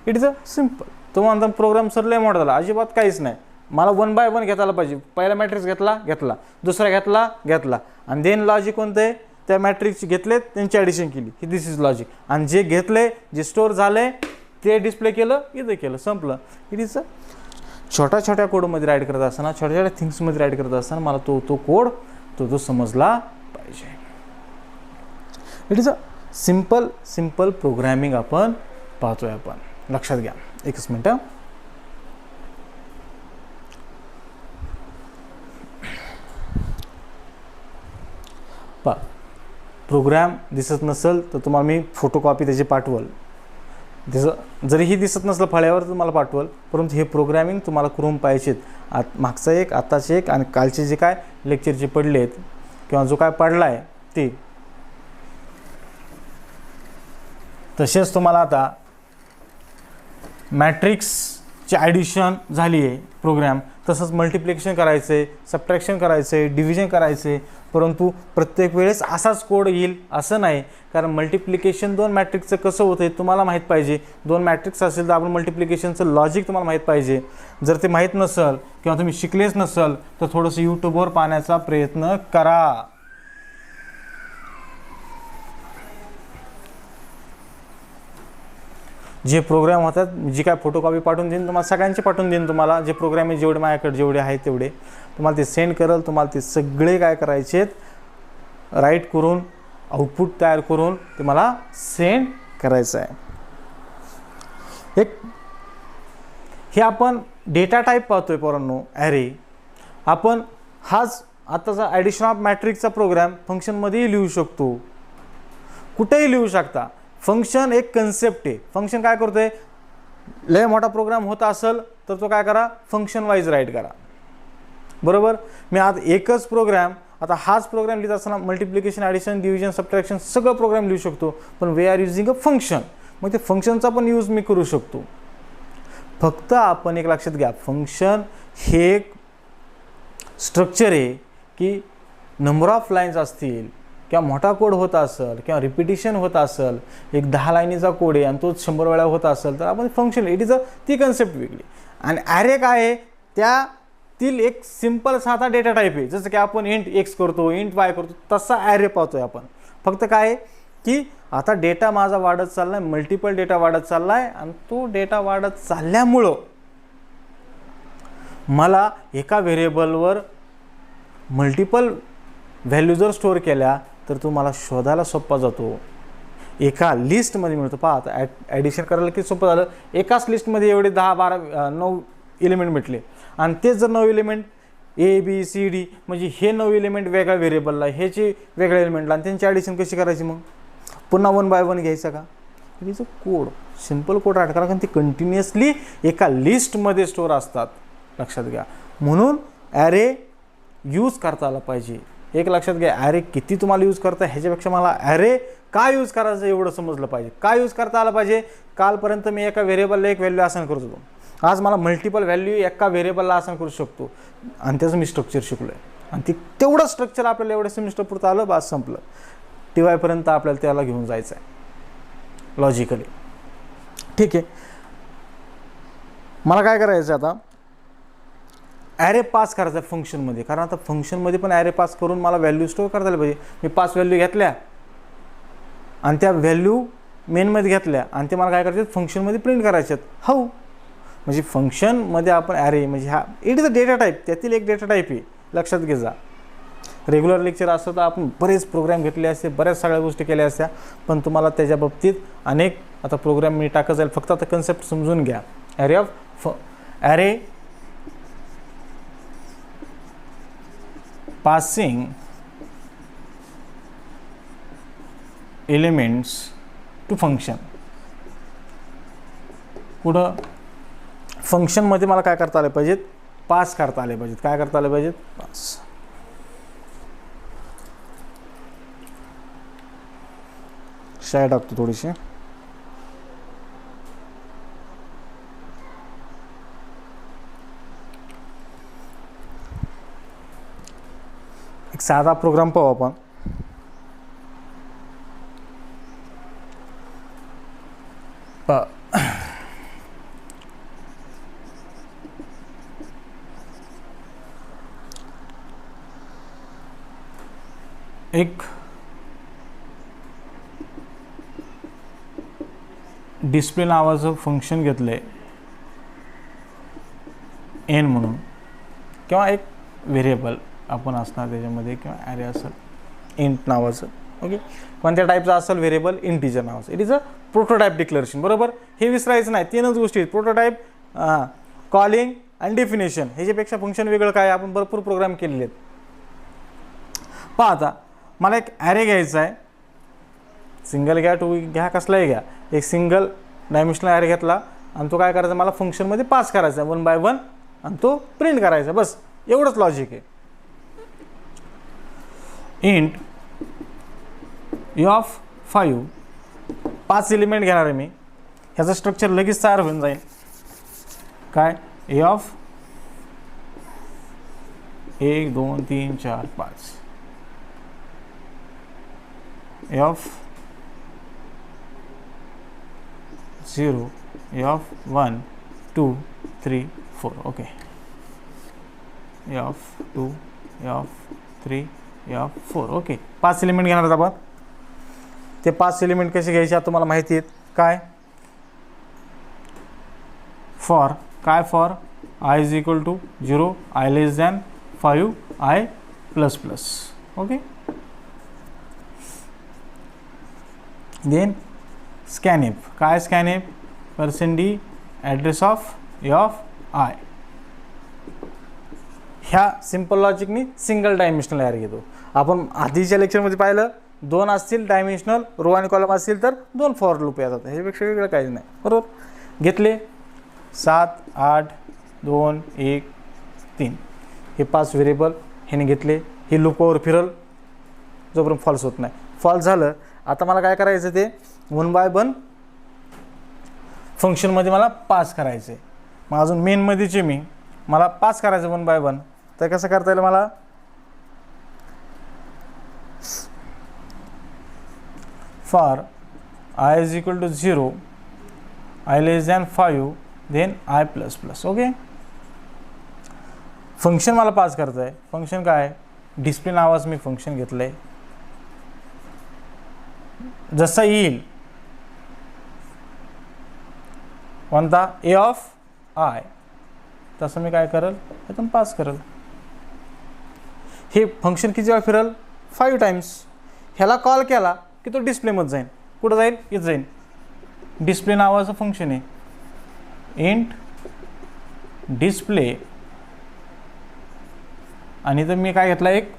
It is a simple. तो म्हणता program sir लय मोठा झाला, अजिबात काहीच नाही. मला 1 बाय 1 घेता आला पाहिजे. पहिला मॅट्रिक्स घेतला, दुसरा घेतला आणि देन लॉजिक कोणतं आहे, त्या मॅट्रिक्स घेतले त्यांची ॲडिशन केली, ही दिस इज लॉजिक. आणि जे घेतले जे स्टोअर झाले ते डिस्प्ले केलं, इथं केलं, संपलं. इट इज अ छोट्या कोडमध्ये राईट करत असताना, छोट्या थिंग्समध्ये राईट करत असताना मला तो कोड तो समजला पाहिजे. It is a simple programming आपण पाहतोय. आपण लक्षात घ्या. एकच मिनटं. प्रोग्राम दिसत नसेल तर तुम्हाला मी फोटोकॉपी त्याची पाठवल. त्याचं जरीही दिसत नसलं फळ्यावर तुम्हाला पाठवल, परंतु हे प्रोग्रॅमिंग तुम्हाला करून पाहिजेत. मागचा एक, आत्ताचे एक आणि कालचे जे काय लेक्चरचे पडले आहेत किंवा जो काय पडला आहे ते. तसेच तुम्हाला आता मॅट्रिक्सची ॲडिशन झाली आहे प्रोग्राम, तसंच मल्टिप्लिकेशन करायचं आहे, सबट्रॅक्शन करायचं आहे, डिव्हिजन करायचं आहे. परंतु प्रत्येक वेळेस असाच कोड येईल असं नाही, कारण मल्टिप्लिकेशन 2 मॅट्रिक्सचं कसं होतं आहे तुम्हाला माहीत पाहिजे. 2 मॅट्रिक्स असेल तर आपण मल्टिप्लिकेशनचं लॉजिक तुम्हाला माहीत पाहिजे. जर ते माहीत नसेल किंवा तुम्ही शिकलेच नसेल तर थोडंसं यूट्यूबवर पाहण्याचा प्रयत्न करा. जे प्रोग्राम होतात, जी काय फोटोकॉपी पाठवून देईन तुम्हाला, सगळ्यांचे पाठवून देईन तुम्हाला. जे प्रोग्राम आहे जेवढे माझ्याकडे जेवढे आहेत तेवढे तुम्हाला ते सेंड करेल. तुम्हाला ते सगळे काय करायचे आहेत, राईट करून आउटपुट तयार करून ते मला सेंड करायचं आहे. एक हे आपण डेटा टाईप पाहतोय पोरांनो, ॲरे. आपण हाच आताचा ॲडिशन ऑफ मॅट्रिक्सचा प्रोग्राम फंक्शनमध्येही लिहू शकतो, कुठेही लिहू शकता. फंक्शन एक कन्सेप्ट आहे. फंक्शन काय करतोय, लय मोठा प्रोग्राम होत असेल तर तो काय करा, फंक्शन वाईज राईट करा. बरोबर. मी आता एकच प्रोग्राम, आता हाच प्रोग्राम लिहित असताना मल्टिप्लिकेशन, ॲडिशन, डिव्हिजन, सबट्रॅक्शन सगळं प्रोग्राम लिहू शकतो, पण we are using a function. मग ते फंक्शनचा पण यूज मी करू शकतो. फक्त आपण एक लक्षात घ्या, फंक्शन हे एक स्ट्रक्चर आहे की नंबर ऑफ लाईन्स असतील किंवा मोठा कोड होत असेल किंवा रिपिटिशन होत असेल, एक 10 लाईनीचा कोड आहे आणि तोच 100 वेळा होत असेल तर आपण फंक्शन, इट इज अ, ती कन्सेप्ट वेगळी. आणि ॲरे काय आहे, त्यातील एक सिम्पल साधा डेटा टाईप आहे. जसं की आपण इंट एक्स करतो, इंट वाय करतो, तसा ॲरे पाहतोय आपण. फक्त काय आहे की आता डेटा माझा वाढत चाललाय, मल्टिपल डेटा वाढत चाललाय आणि तो डेटा वाढत चालल्यामुळं मला एका व्हेरिएबलवर मल्टिपल व्हॅल्यू जर स्टोअर केल्या तर तो मला शोधायला सोपा जातो. एका लिस्टमध्ये मिळतो. पहा आता ॲडिशन करायला किती सोपं झालं. एकाच लिस्टमध्ये एवढे 10, 12, 9 एलिमेंट भेटले आणि तेच जर 9 एलिमेंट ABCD म्हणजे हे 9 एलिमेंट वेगळ्या व्हेरिएबलला, ह्याचे वेगळ्या एलिमेंटला, आणि त्यांची ॲडिशन कशी करायची, मग पुन्हा 1 बाय 1 घ्यायचं का. इट कोड, सिम्पल कोड राहत, कारण ते कंटिन्युअसली एका लिस्टमध्ये स्टोअर असतात. लक्षात घ्या. म्हणून ॲरे यूज करता आला पाहिजे. एक लक्षात घ्या, ॲरे किती तुम्हाला यूज करता ह्याच्यापेक्षा मला ॲरे काय यूज करायचं एवढं समजलं पाहिजे. काय यूज करता आलं पाहिजे. कालपर्यंत मी एका व्हेरिएबलला एक व्हॅल्यू असाइन करत होतो, आज मला मल्टिपल व्हॅल्यू एका व्हेरिएबलला असाइन करू शकतो आणि त्याचं मी स्ट्रक्चर शिकलो आहे. आणि ते तेवढं स्ट्रक्चर आपल्याला एवढ्या सेमिस्टर पुरतं आलं, बस संपलं. TY आपल्याला त्याला घेऊन जायचं आहे लॉजिकली. ठीक आहे. मला काय करायचं आता, ॲरे पास करायचा आहे फंक्शनमध्ये, कारण आता फंक्शनमध्ये पण ॲरे पास करून मला व्हॅल्यू स्टोअर करता आलं पाहिजे. मी 5 व्हॅल्यू घेतल्या आणि त्या व्हॅल्यू मेनमध्ये घेतल्या आणि ते मला काय करायचे, फंक्शनमध्ये प्रिंट करायच्यात. हो, म्हणजे फंक्शनमध्ये आपण ॲरे म्हणजे हा it is a data type, त्यातील एक डेटा टाईप आहे. लक्षात घे जा. रेग्युलर लेक्चर असतं तर आपण बरेच प्रोग्राम घेतले असते, बऱ्याच सगळ्या गोष्टी केल्या असत्या, पण तुम्हाला त्याच्या बाबतीत अनेक आता प्रोग्राम मी टाकत जाईल. फक्त आता कन्सेप्ट समजून घ्या. Array passing elements to function. पुढं फंक्शनमध्ये मला काय करता आले पाहिजेत, पास करता आले पाहिजेत. काय करता आले पाहिजेत, पास. शाई टाकतो थोडीशी. एक साधा प्रोग्राम पाहू आपण. एक डिस्प्ले नावाचं फंक्शन घेतलंय n म्हणून, किंवा एक व्हेरिएबल आपण असणार त्याच्यामध्ये, किंवा ॲरे असेल इंट नावाचं. ओके, कोणत्या टाईपचं असेल व्हेरिएबल, इंटिजर नावाचं. It is a prototype declaration. बरोबर, हे विसरायचं नाही. 3च गोष्टी आहेत, प्रोटोटाईप, कॉलिंग आणि डेफिनेशन. ह्याच्यापेक्षा फंक्शन वेगळं काय, आपण भरपूर प्रोग्राम केलेले आहेत. पहा आता मला एक ॲरे घ्यायचा आहे. सिंगल घ्या, 2 घ्या, कसलाही घ्या. एक सिंगल डायमेन्शनल ॲरे घेतला आणि तो काय करायचा, मला फंक्शनमध्ये पास करायचा 1 बाय 1 आणि तो प्रिंट करायचा. बस एवढंच लॉजिक आहे. इंट ऑफ 5 एलिमेंट घेणार आहे मी. ह्याचं स्ट्रक्चर लगेच तयार होऊन जाईल. काय, a of 1 2 3 4 5, a of 0, a of 1 2 3 4. Okay, a of 2, a of 3, a of 4. Okay, 5 element घेणार आपण. ते 5 एलिमेंट कसे घ्यायचे तुम्हाला माहिती आहेत. काय, फॉर काय, for i is equal to 0, i less than 5, i plus plus. Okay, then scanf. काय scanf, %d address of a of i. ह्या सिम्पल लॉजिकनी सिंगल डायमेन्शनल ॲरे घेतो. आपण आधीच्या लेक्चरमध्ये पाहिलं दोन असतील डायमेन्शनल रो आणि कॉलम असतील तर 2 फॉर लूप येतात, ह्यापेक्षा वेगळं काही नाही, बरोबर. घेतले 7 8 2 1 3 हे 5 व्हेरिएबल ह्याने घेतले, हे लूपवर फिरल जोपर्यंत फॉल्स होत नाही. फॉल्स झालं, आता मला काय करायचं, ते 1 बाय 1 फंक्शनमध्ये मला पास करायचं आहे. मग अजून मेनमध्येचे मला पास करायचं 1 बाय 1. तर कसं करता येईल मला, for I is equal to 0, I less than 5, then I plus plus. Okay, function मला पास करतं आहे. फंक्शन काय, डिस्प्ले नावाचं मी फंक्शन घेतलं आहे. जसं येईल कोणता ए ऑफ आय, तसं मी काय करेल, एकदम पास करेल. हे फंक्शन किती वेळा फिरल, 5 टाइम्स. ह्याला कॉल केला की तो डिस्प्लेमध्ये जाईल. कुठं जाईल, इथं जाईल. डिस्प्ले नावाचं फंक्शन आहे, इंट डिस्प्ले, आणि तर मी काय घेतला, एक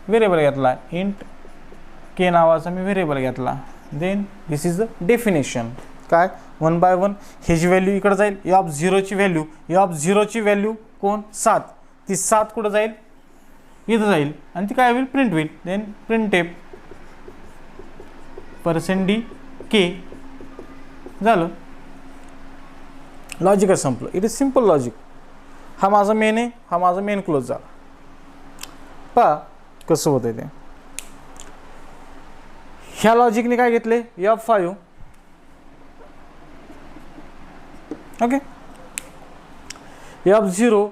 व्हेरिएबल घेतला, इंट के नावाचा मी व्हेरिएबल घेतला. Then this is the definition. काय, 1 बाय 1 ह्याची व्हॅल्यू इकडे जाईल, ए ऑफ 0ची व्हॅल्यू, ए ऑफ 0ची व्हॅल्यू कोण, 7, ती 7 कुठं जाईल, इथं जाईल, आणि ती काय होईल, प्रिंट होईल. देन प्रिंट टेप %d के, झालं, लॉजिकच संपलं. It is simple logic. हा माझा मेन आहे, हा माझा मेन क्लोज झाला. पहा कसं होतं ते. ह्या लॉजिकने काय घेतले, a of 5, okay, a of 0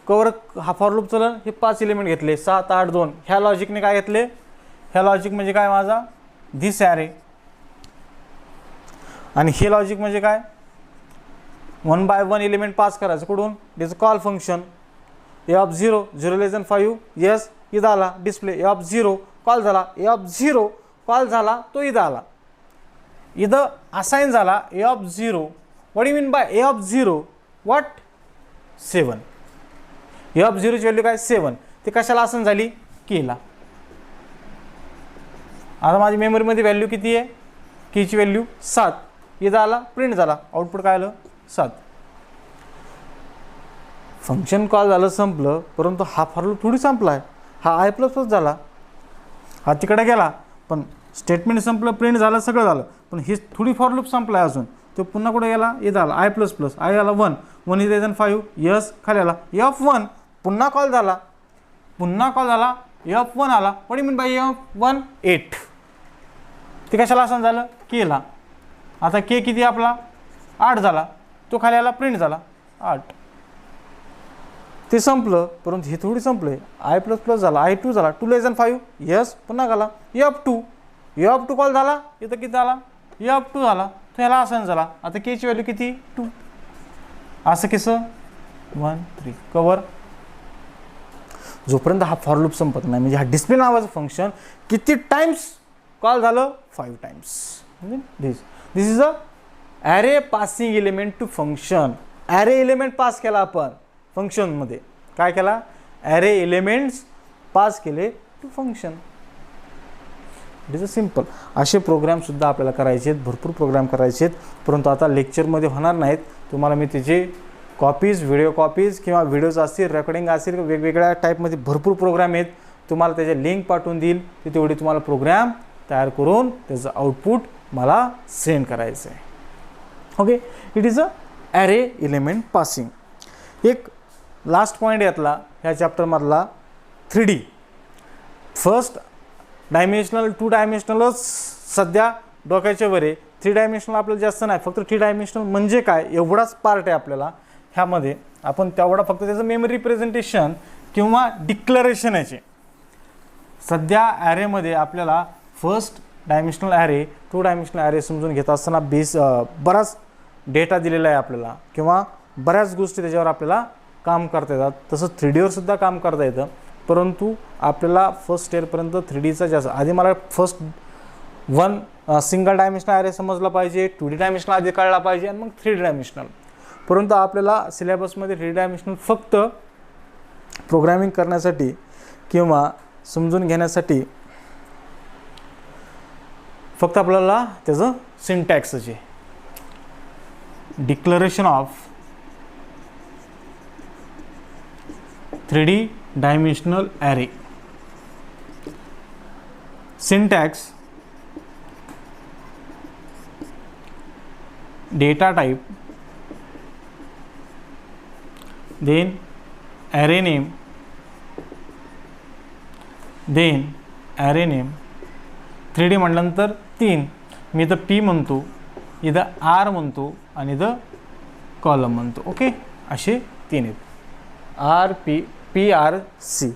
कवर हा फॉर लूप चलन, हे 5 एलिमेंट घेतले, 7 8 2. ह्या लॉजिकने काय घेतले, ह्या लॉजिक म्हणजे काय, माझा दिस ॲरे. आणि हे लॉजिक म्हणजे काय, 1 बाय 1 एलिमेंट पास करायचं कुठून, त्याचं call function. A of 0, 0 less than 5, yes, इथं आला डिस्प्ले. ए ऑफ 0 कॉल झाला, ए ऑफ 0 कॉल झाला, तो इथं आला, इथं असाइन झाला. A of 0, what you mean by a of 0, what, 7. A of 0ची व्हॅल्यू काय, 7. ते कशाला असाइन झाली, केला. आता माझी मेमरीमध्ये व्हॅल्यू किती आहे, कीची व्हॅल्यू 7, इथं आला, प्रिंट झाला, आउटपुट काय आलं, 7. फंक्शन कॉल झालं, संपलं. परंतु हा फॉर लूप थोडी संपला आहे, हा आय प्लस प्लस झाला, हा तिकडे गेला, पण स्टेटमेंट संपलं, प्रिंट झालं, सगळं झालं, पण ही थोडी फॉर लूप संपला आहे अजून. तो पुन्हा कुठे गेला, इथं आला, आय प्लस प्लस, आय आला 1, 1 इज लेस दॅन 5, यस, खाली आला, ए ऑफ 1, पुन्हा कॉल झाला, पुन्हा कॉल झाला, ए ऑफ 1 आला, what you mean by a of 1, 8. ते कशाला असं झालं, केला. आता के किती आपला, 8 झाला, तो खाली आला, प्रिंट झाला, 8. ते संपलं. परंतु हे थोडी संपले, आय प्लस प्लस झाला, आय 2 झाला, 2 लेस दॅन 5, यस, पुन्हा घाला, ए ऑफ 2, ए ऑफ 2 कॉल झाला, इथं किती आला, ए ऑफ 2 झाला, तो ह्याला असाइन झाला. आता केची व्हॅल्यू किती, 2. असं कसं, 1 3 कवर. जोपर्यंत हा फॉर लूप संपत नाही, म्हणजे हा डिस्प्ले नावाचं फंक्शन किती टाइम्स कॉल झालं, 5 times. This is a array passing element to function. Array element pass केला आपण फंक्शनमध्ये, काय केला, ॲरे एलिमेंट्स पास केले to function. It is a simple. असे प्रोग्रामसुद्धा आपल्याला करायचे आहेत, भरपूर प्रोग्राम करायचे आहेत, परंतु आता लेक्चरमध्ये होणार नाहीत. तुम्हाला मी त्याचे कॉपीज, व्हिडिओ कॉपीज किंवा व्हिडिओज असतील, रेकॉर्डिंग असतील, वेगवेगळ्या टाईपमध्ये भरपूर प्रोग्राम आहेत. तुम्हाला त्याचे लिंक पाठवून देईल, ते तेवढे तुम्हाला प्रोग्राम तयार करून त्याचं आउटपुट मला सेंड करायचं आहे. Okay, it is a array element passing. एक लास्ट पॉईंट यातला ह्या चॅप्टरमधला 3D. फर्स्ट डायमेन्शनल, 2 डायमेन्शनलच सध्या डोक्याच्या वर आहे. 3 डायमेन्शनल आपल्याला जास्त नाही, फक्त 3 डायमेन्शनल म्हणजे काय एवढाच पार्ट आहे आपल्याला. ह्यामध्ये आपण तेवढा फक्त त्याचं मेमरी रिप्रेझेंटेशन किंवा डिक्लरेशन याचे. सध्या ॲरेमध्ये आपल्याला first dimensional array, 2 dimensional array समजून घेत असताना बराच डेटा दिलेला आहे आपल्याला, किंवा बऱ्याच गोष्टी त्याच्यावर आपल्याला काम करता येतात. तसं 3Dवर सुद्धा काम करता येतं, परंतु आपल्याला फर्स्ट स्टेअरपर्यंत 3Dचा जास्त. आधी मला फर्स्ट 1 सिंगल डायमेन्शनल ॲरे समजला पाहिजे, 2D डायमेन्शनल आधी कळला पाहिजे, आणि मग 3D डायमेन्शनल. परंतु आपल्याला सिलेबसमध्ये 3D डायमेन्शनल फक्त प्रोग्रॅमिंग करण्यासाठी किंवा समजून घेण्यासाठी फक्त आपल्याला त्याचं सिंटॅक्सच आहे. Declaration of 3D dimensional array. Syntax data type, then array name, then array name. 3D म्हटल्यानंतर 3, मी इथं P म्हणतो, इथं R म्हणतो आणि इथं कॉलम म्हणतो. ओके, असे 3 आहेत. R P P R C.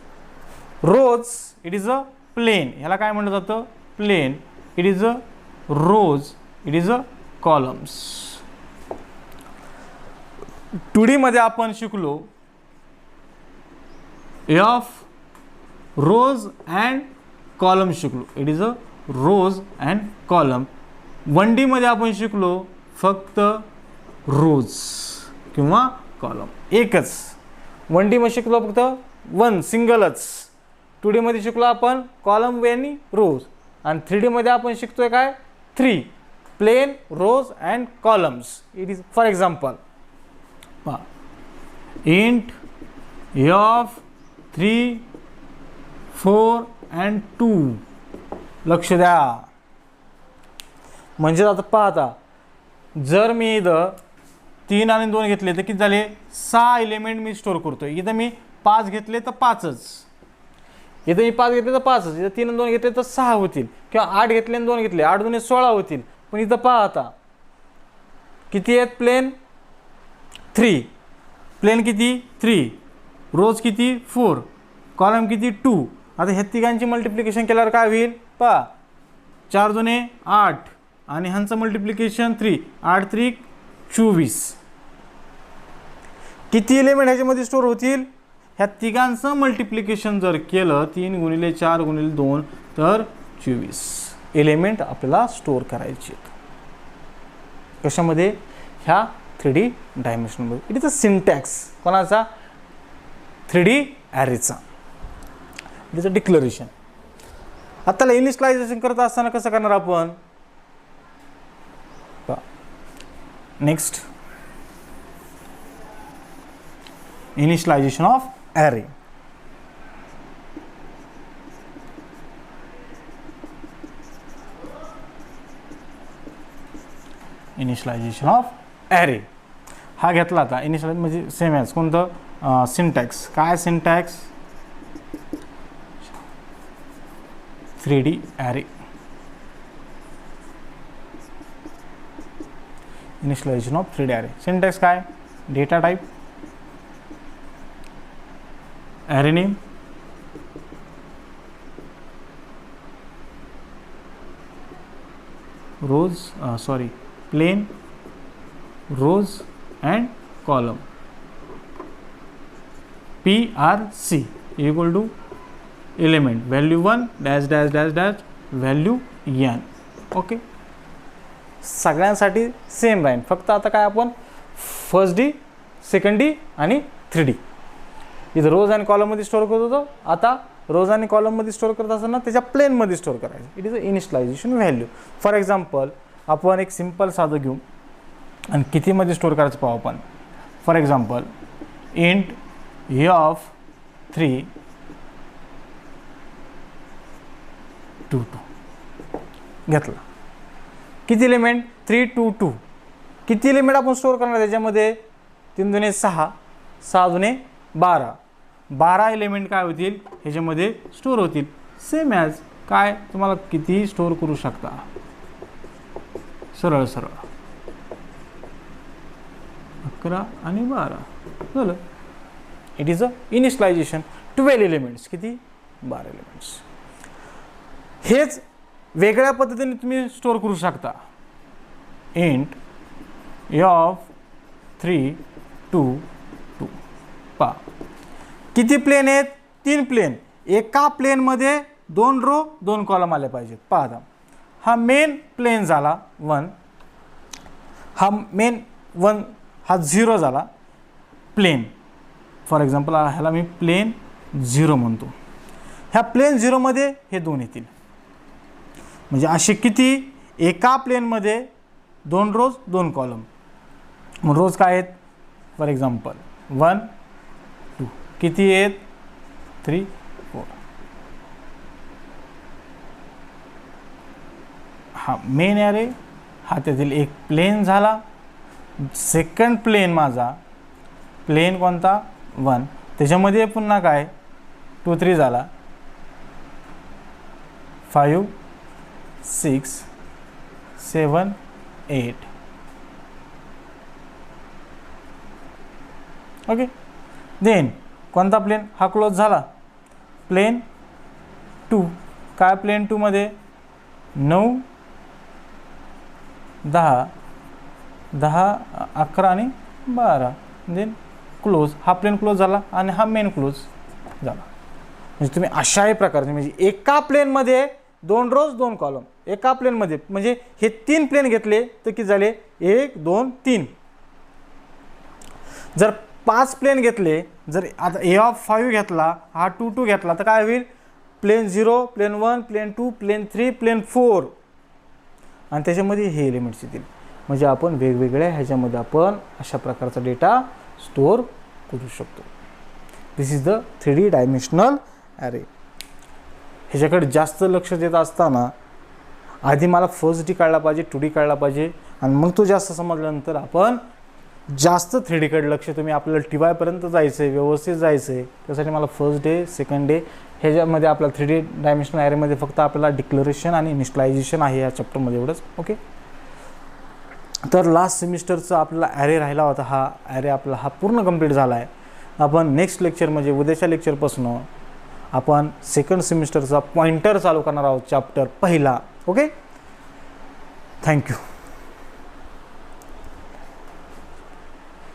Rows it is a plane. ह्याला काय म्हटलं जातं? Plane. It is a rows, it is a columns. 2D मध्ये आपण शिकलो ऑफ रोज अँड कॉलम शिकलो. It is a rows and column. 1D मध्ये आपण शिकलो फक्त रोज किंवा कॉलम एकच. 1D मध्ये शिकलो फक्त वन सिंगलच. 2D मध्ये शिकलो आपण कॉलम आणि रोज. आणि 3D मध्ये आपण शिकतोय काय? 3 plane, rows and columns. It is for example int of 3, 4 and 2. लक्ष द्या. म्हणजे आता पाहता, जर मी इथं 3 आणि 2 घेतले तर किती झाले? 6 एलिमेंट मी स्टोअर करतोय. इथं मी 5 घेतले तर 5च. इथं मी 5 घेतले तर 5च. इथं 3 आणि 2 घेतले तर 6 होतील, किंवा 8 घेतले आणि 2 घेतले 8 2 16 होतील. पण इथं पहा आता किती आहेत प्लेन? 3. प्लेन किती? 3. रोज किती? 4. कॉलम किती? 2. आता ह्या तिघांची मल्टिप्लिकेशन केल्यावर काय होईल? पहा, 4 2 8 आणि ह्यांचं मल्टिप्लिकेशन 3. 8 3 24. किती एलिमेंट ह्याच्यामध्ये स्टोअर होतील? ह्या तिघांचं मल्टिप्लिकेशन जर केलं 3 × 4 × 2 तर 24 एलिमेंट आपल्याला स्टोअर करायचे. कशामध्ये? ह्या 3D डायमेन्शनमध्ये. It is a syntax. कोणाचा? 3D ॲरेचा. It is a declaration. आता इनिशियलायझेशन करत असताना कसं करणार आपण? Next, initialization of array. Initialization of array हा घेतला आता. इनिशियलाइज म्हणजे सेम ॲज कोणतं? सिंटॅक्स. काय syntax? 3D array. Initialization of 3D array. Syntax काय? Data type, array name, plane, rows and column. PRC equal to element value 1 dash dash dash dash value n. Okay, सगळ्यांसाठी same राहील. फक्त आता काय आपण first D, second D आणि 3D इथं रोज आणि कॉलममध्ये स्टोअर करत होतो. आता रोज आणि कॉलममध्ये स्टोअर करत असताना त्याच्या प्लेनमध्ये स्टोअर करायचं. It is a initialization value. For example आपण एक सिम्पल साधं घेऊ आणि कितीमध्ये स्टोअर करायचं पाहू आपण. फॉर एक्झाम्पल इंट हे ऑफ 3 2 2 घेतला. किती एलिमेंट? 3 2 2. किती एलिमेंट आपण स्टोअर करणार त्याच्यामध्ये? 3 2 6, 6 2 12. 12 एलिमेंट काय होतील ह्याच्यामध्ये स्टोअर होतील. सेम ॲज काय? तुम्हाला कितीही स्टोअर करू शकता. सरळ सरळ 11 आणि 12 झालं. It is a initialization. 12 elements. किती? 12 एलिमेंट्स. हेच वेगळ्या पद्धतीने तुम्ही स्टोअर करू शकता. Int of 3 2 2. पहा किती प्लेन आहेत? 3 प्लेन. एका प्लेनमध्ये 2 रो 2 कॉलम आले पाहिजेत. पहा, हा मेन प्लेन झाला 1, हा मेन 1 हा 0 झाला प्लेन. फॉर एक्झाम्पल ह्याला मी प्लेन 0 म्हणतो. ह्या प्लेन 0 मध्ये हे 2 येतील. म्हणजे असे किती? एका प्लेनमध्ये 2 रोज 2 कॉलम. मग रोज काय आहेत? फॉर एक्झाम्पल 1 2 किती आहेत? 3 4. हा मेन ॲरे, हा त्यातील एक प्लेन झाला. सेकंड प्लेन माझा प्लेन कोणता? 1. त्याच्यामध्ये पुन्हा काय? 2 3 झाला, 5 6 7 8. ओके. देन कोणता प्लेन? हा क्लोज झाला. प्लेन 2 काय? प्लेन 2 मध्ये 9 10 10 11 आणि 12. Then close. हा प्लेन क्लोज झाला आणि हा मेन क्लोज झाला. म्हणजे तुम्ही अशाही प्रकारचे म्हणजे एका प्लेनमध्ये 2 रोज 2 कॉलम, एका प्लेनमध्ये म्हणजे हे 3 प्लेन घेतले तर किती झाले? 1 2 3. जर 5 प्लेन घेतले, जर आता A(5) घेतला, हा 2 2 घेतला तर काय होईल? Plane 0 plane 1 plane 2 plane 3 plane 4 आणि त्याच्यामध्ये हे एलिमेंट्स येतील. म्हणजे आपण वेगवेगळ्या ह्याच्यामध्ये आपण अशा प्रकारचा डेटा स्टोअर करू शकतो. This is the 3D dimensional array. ह्याच्याकडे जास्त लक्ष देत असताना आधी मला फर्स्ट डी काढला पाहिजे, 2D काढला पाहिजे आणि मग तो जास्त समजल्यानंतर आपण जास्त 3D कडे लक्ष. तुम्ही आपल्याला TY पर्यंत जायचं आहे, व्यवस्थित जायचं आहे, त्यासाठी मला फर्स्ट डे सेकंड डे ह्याच्यामध्ये आपला 3D डायमेन्शनल ॲरेमध्ये फक्त आपल्याला डिक्लरेशन आणि इनिशियलायझेशन आहे या चॅप्टरमध्ये एवढंच. ओके. तर लास्ट सेमिस्टरचा आपल्याला ॲरे राहिला होता, हा ॲरे आपला हा पूर्ण कंप्लीट झाला आहे. आपण नेक्स्ट लेक्चर म्हणजे उद्याच्या लेक्चरपासून आपण सेकंड सेमिस्टरचा पॉइंटर चालू करणार आहोत, चॅप्टर पहिला. ओके. थँक्यू.